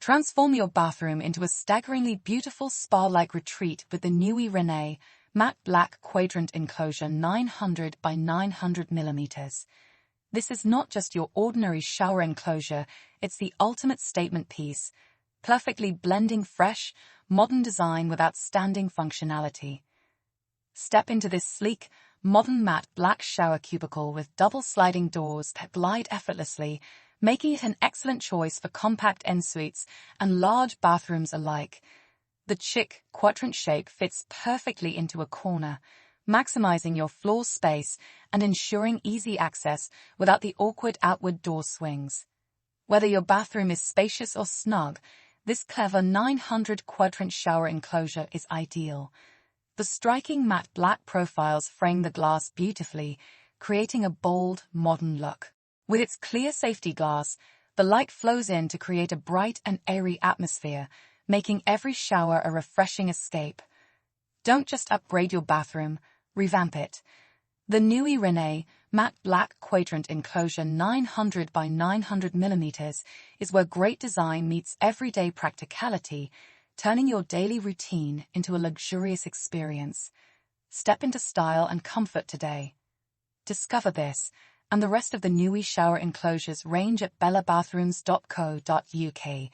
Transform your bathroom into a staggeringly beautiful spa-like retreat with the Nuie Rene matte black Quadrant Enclosure 900 by 900 millimeters. This is not just your ordinary shower enclosure, it's the ultimate statement piece, perfectly blending fresh, modern design with outstanding functionality. Step into this sleek, modern matte black shower cubicle with double sliding doors that glide effortlessly, making it an excellent choice for compact ensuites and large bathrooms alike. The chic quadrant shape fits perfectly into a corner, maximizing your floor space and ensuring easy access without the awkward outward door swings. Whether your bathroom is spacious or snug, this clever 900 quadrant shower enclosure is ideal. The striking matte black profiles frame the glass beautifully, creating a bold, modern look. With its clear safety glass, the light flows in to create a bright and airy atmosphere, making every shower a refreshing escape. Don't just upgrade your bathroom, revamp it. The Nuie Rene matte black Quadrant Enclosure 900 by 900 millimeters is where great design meets everyday practicality, turning your daily routine into a luxurious experience. Step into style and comfort today. Discover this and the rest of the Nuie shower enclosures range at bellabathrooms.co.uk.